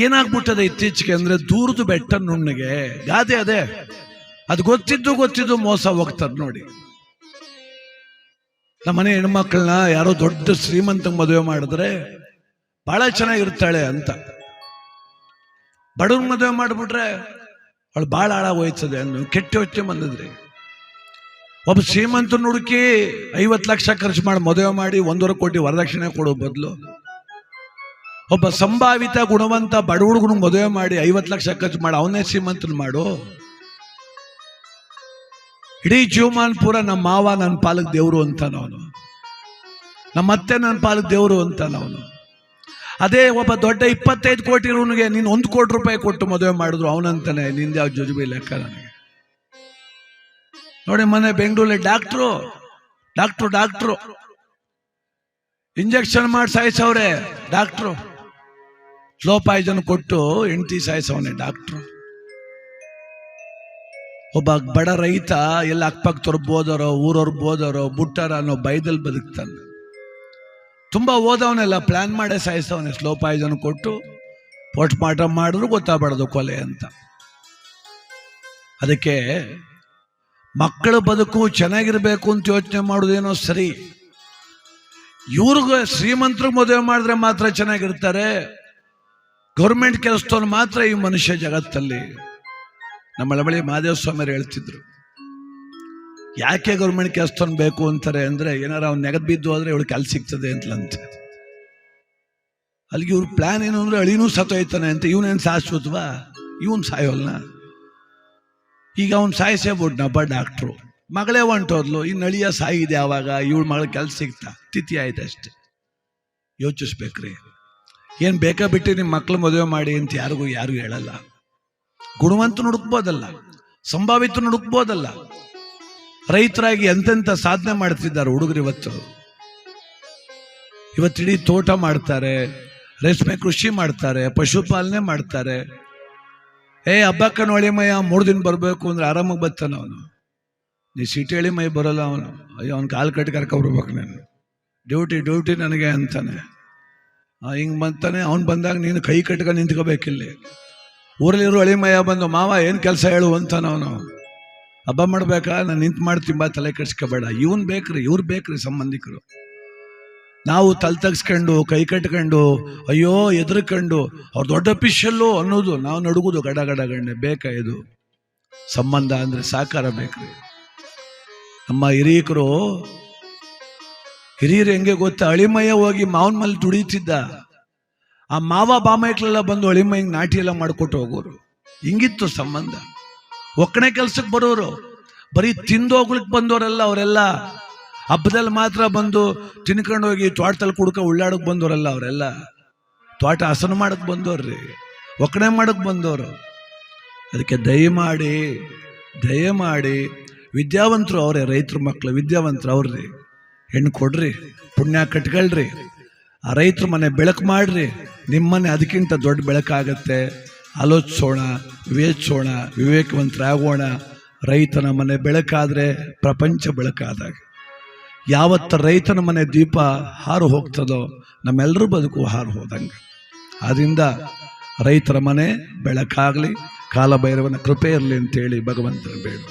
ಏನಾಗ್ಬಿಟ್ಟದೆ ಇತ್ತೀಚೆಗೆ ಅಂದ್ರೆ ದೂರದು ಬೆಟ್ಟ ನುಣ್ಣಗೆ ಗಾದೆ ಅದೇ. ಅದು ಗೊತ್ತಿದ್ದು ಮೋಸ ಹೋಗ್ತಾರೆ ನೋಡಿ. ನಮ್ಮನೆ ಹೆಣ್ಮಕ್ಳನ್ನ ಯಾರೋ ದೊಡ್ಡ ಶ್ರೀಮಂತ ಮದುವೆ ಮಾಡಿದ್ರೆ ಬಹಳ ಚೆನ್ನಾಗಿರ್ತಾಳೆ ಅಂತ, ಬಡವ್ರ ಮದುವೆ ಮಾಡಿಬಿಟ್ರೆ ಅವಳು ಬಹಳ ಹಾಳಾಗೋಯ್ತದೆ ಅನ್ನೋ ಕೆಟ್ಟ ಯೋಚನೆ ಬಂದಿದ್ರಿ. ಒಬ್ಬ ಶ್ರೀಮಂತನ ಹುಡುಕಿ 50 ಲಕ್ಷ ಖರ್ಚು ಮಾಡಿ ಮದುವೆ ಮಾಡಿ 1.5 ಕೋಟಿ ವರದಕ್ಷಿಣೆ ಕೊಡೋ ಬದಲು ಒಬ್ಬ ಸಂಭಾವಿತ ಗುಣವಂತ ಬಡ ಹುಡುಗನ ಮದುವೆ ಮಾಡಿ 50 ಲಕ್ಷ ಖರ್ಚು ಮಾಡಿ ಅವನೇ ಶ್ರೀಮಂತನ ಮಾಡು. ಇಡೀ ಜೀವಮಾನ ಪೂರ ನಮ್ಮ ಮಾವ ನನ್ನ ಪಾಲಕ್ ದೇವರು ಅಂತಾನವನು, ನಮ್ಮ ಅತ್ತೆ ನನ್ನ ಪಾಲಕ್ ದೇವರು ಅಂತಾನವನು. ಅದೇ ಒಬ್ಬ ದೊಡ್ಡ 25 ಕೋಟಿ ಇರೋನಿಗೆ ನೀನು 1 ಕೋಟಿ ರೂಪಾಯಿ ಕೊಟ್ಟು ಮದುವೆ ಮಾಡಿದ್ರು ಅವನಂತಾನೆ ನಿಂದ ಯಾವ ಜುಜುಬಿ ಲೆಕ್ಕ ನನಗೆ. ನೋಡಿ ಮೊನ್ನೆ ಬೆಂಗಳೂರಲ್ಲಿ ಡಾಕ್ಟ್ರು ಇಂಜೆಕ್ಷನ್ ಮಾಡಿ ಸಾಯಿಸವ್ರೆ. ಡಾಕ್ಟ್ರು ಸ್ಲೋ ಪಾಯ್ಸನ್ ಕೊಟ್ಟು ಹೆಂಡತಿ ಸಾಯಿಸವನೆ ಡಾಕ್ಟ್ರು. ಒಬ್ಬ ಬಡ ರೈತ ಎಲ್ಲ ಅಕ್ಕಪಕ್ಕದವ್ರು ಬೋದರೋ ಊರವ್ರು ಬೋದರೋ ಬುಟ್ಟಾರ ಅನ್ನೋ ಭಯದಲ್ಲಿ ಬದುಕ್ತಾನೆ. ತುಂಬಾ ಓದವನೆಲ್ಲ ಪ್ಲಾನ್ ಮಾಡೇ ಸಾಯಿಸವನೆ, ಸ್ಲೋ ಪಾಯ್ಸನ್ ಕೊಟ್ಟು ಪೋಸ್ಟ್ ಮಾರ್ಟಮ್ ಮಾಡಿದ್ರು ಗೊತ್ತಾಗಬಾರ್ದು ಕೊಲೆ ಅಂತ. ಅದಕ್ಕೆ ಮಕ್ಕಳ ಬದುಕು ಚೆನ್ನಾಗಿರ್ಬೇಕು ಅಂತ ಯೋಚನೆ ಮಾಡೋದೇನೋ ಸರಿ, ಇವ್ರಿಗೆ ಶ್ರೀಮಂತರಿಗೆ ಮದುವೆ ಮಾಡಿದ್ರೆ ಮಾತ್ರ ಚೆನ್ನಾಗಿರ್ತಾರೆ, ಗೌರ್ಮೆಂಟ್ ಕೆಲಸದವ್ರು ಮಾತ್ರ ಈ ಮನುಷ್ಯ ಜಗತ್ತಲ್ಲಿ. ನಮ್ಮ ಬಳಿ ಮಹಾದೇವ ಸ್ವಾಮಿಯರು ಹೇಳ್ತಿದ್ರು, ಯಾಕೆ ಗೌರ್ಮೆಂಟ್ ಕೆಲಸದವ್ರು ಬೇಕು ಅಂತಾರೆ ಅಂದ್ರೆ ಏನಾರ ಅವ್ನು ನೆಗದ್ ಬಿದ್ದು ಹೋದ್ರೆ ಇವಳು ಕೆಲಸ ಸಿಗ್ತದೆ ಅಂತಲಂತೆ. ಅಲ್ಲಿಗೆ ಇವ್ರ ಪ್ಲಾನ್ ಏನು ಅಂದ್ರೆ ಅಳಿನೂ ಸತ್ತೋಯ್ತಾನೆ ಅಂತ. ಇವನೇನು ಶಾಶ್ವತವಾ? ಇವನ್ ಸಾಯೋಲ್ನ. ಈಗ ಅವ್ನು ಸಾಯಿಸೇಬಿಟ್ನಪ್ಪ ಡಾಕ್ಟ್ರು, ಮಗಳೇ ಹೊಂಟೋದ್ಲು, ಇನ್ನು ಅಳಿಯ ಸಾಯಿದೆ ಯಾವಾಗ, ಇವಳ ಮಗಳ ಕೆಲಸ ಸಿಗ್ತಾ ತಿಥಿ ಆಯ್ತು ಅಷ್ಟೆ. ಯೋಚಿಸ್ಬೇಕ್ರಿ, ಏನು ಬೇಕಾ ಬಿಟ್ಟು ನಿಮ್ಮ ಮಕ್ಳು ಮದುವೆ ಮಾಡಿ ಅಂತ ಯಾರು ಹೇಳಲ್ಲ. ಗುಣವಂತ ಹುಡುಕ್ಬೋದಲ್ಲ, ಸಂಭಾವಿತ ಹುಡುಕ್ಬೋದಲ್ಲ. ರೈತರಾಗಿ ಎಂತೆಂಥ ಸಾಧನೆ ಮಾಡ್ತಿದ್ದಾರೆ ಹುಡುಗರು. ಇವತ್ತಿಡೀ ತೋಟ ಮಾಡ್ತಾರೆ, ರೇಷ್ಮೆ ಕೃಷಿ ಮಾಡ್ತಾರೆ, ಪಶುಪಾಲನೆ ಮಾಡ್ತಾರೆ. ಹಬ್ಬಕ್ಕನ ಹೊಳಿಮಯ್ಯ 3 ದಿನ ಬರಬೇಕು ಅಂದ್ರೆ ಆರಾಮಾಗಿ ಬರ್ತಾನೆ ಅವನು. ನೀ ಸಿಟಿ ಹೇಳಿ ಮೈ ಬರೋಲ್ಲ ಅವನು. ಅಯ್ಯೋ ಅವ್ನು ಕಾಲು ಕಟ್ಟಿ ಕರ್ಕೊಬರ್ಬೇಕು, ನಾನು ಡ್ಯೂಟಿ ನನಗೆ ಅಂತಾನೆ. ಹಿಂಗೆ ಬಂತಾನೆ. ಅವ್ನು ಬಂದಾಗ ನೀನು ಕೈ ಕಟ್ಕೊಂಡು ನಿಂತ್ಕೋಬೇಕಿಲ್ಲಿ. ಊರಲ್ಲಿರೋ ಅಳಿಮಯ್ಯ ಬಂದು ಮಾವ ಏನು ಕೆಲಸ ಹೇಳು ಅಂತಾನೆ ಅವನು. ಹಬ್ಬ ಮಾಡ್ಬೇಕಾ, ನಾನು ನಿಂತು ಮಾಡ್ತೀನಿ ಬಾ, ತಲೆ ಕೆಡ್ಸ್ಕೋಬೇಡ. ಇವ್ರು ಬೇಕ್ರಿ ಸಂಬಂಧಿಕರು. ನಾವು ತಲೆ ತಗ್ಸ್ಕೊಂಡು ಕೈ ಕಟ್ಕೊಂಡು ಅಯ್ಯೋ ಎದುರ್ಕೊಂಡು ಅವ್ರು ದೊಡ್ಡ ಅಫಿಷಿಯಲ್ಲು ಅನ್ನೋದು ನಾವು ನಡುಗುದು ಗಂಡೆ ಬೇಕಾ? ಇದು ಸಂಬಂಧ ಅಂದ್ರೆ ಸಾಕಾರ ಬೇಕ್ರಿ. ನಮ್ಮ ಹಿರಿಯರು ಹೆಂಗೆ ಗೊತ್ತಾ, ಅಳಿಮಯ್ಯ ಹೋಗಿ ಮಾವನ ಮೇಲೆ ದುಡಿತಿದ್ದ. ಆ ಮಾವ ಬಾಮೈಕ್ಳೆಲ್ಲ ಬಂದು ಅಳಿಮಯ್ಯಂಗೆ ನಾಟಿ ಎಲ್ಲ ಮಾಡಿಕೊಟ್ಟು ಹೋಗೋರು. ಹಿಂಗಿತ್ತು ಸಂಬಂಧ. ಒಕ್ಕಣೆ ಕೆಲ್ಸಕ್ಕೆ ಬರೋರು, ಬರೀ ತಿಂದೋಗ್ಲಿಕ್ಕೆ ಬಂದವರೆಲ್ಲ ಅವರೆಲ್ಲ. ಹಬ್ಬದಲ್ಲಿ ಮಾತ್ರ ಬಂದು ತಿನ್ಕೊಂಡು ಹೋಗಿ ತೋಟದಲ್ಲಿ ಕುಡ್ಕ ಉಳ್ಳಾಡಕ್ ಬಂದವರಲ್ಲ ಅವರೆಲ್ಲ. ತೋಟ ಹಸನು ಮಾಡಕ್ ಬಂದವ್ರಿ, ಒಕ್ಕಣೆ ಮಾಡಕ್ ಬಂದವರು. ಅದಕ್ಕೆ ದಯಮಾಡಿ ವಿದ್ಯಾವಂತರು ಅವರೇ, ರೈತರ ಮಕ್ಕಳು ವಿದ್ಯಾವಂತರು ಅವ್ರಿ. ಹೆಣ್ಣು ಕೊಡ್ರಿ, ಪುಣ್ಯ ಕಟ್ಕೊಳ್ರಿ, ಆ ರೈತರ ಮನೆ ಬೆಳಕು ಮಾಡ್ರಿ. ನಿಮ್ಮನೆ ಅದಕ್ಕಿಂತ ದೊಡ್ಡ ಬೆಳಕಾಗತ್ತೆ. ಆಲೋಚಿಸೋಣ, ವಿವೇಕವಂತರಾಗೋಣ. ರೈತನ ಮನೆ ಬೆಳಕಾದ್ರೆ ಪ್ರಪಂಚ ಬೆಳಕಾದಾಗ. ಯಾವತ್ತ ರೈತನ ಮನೆ ದೀಪ ಹಾರು ಹೋಗ್ತದೋ ನಮ್ಮೆಲ್ಲರೂ ಬದುಕು ಹಾರು ಹೋದಂಗೆ. ಆದ್ದರಿಂದ ರೈತರ ಮನೆ ಬೆಳಕಾಗಲಿ, ಕಾಲಭೈರವನ ಕೃಪೆ ಇರಲಿ ಅಂತೇಳಿ ಭಗವಂತನ ಬೇಡ.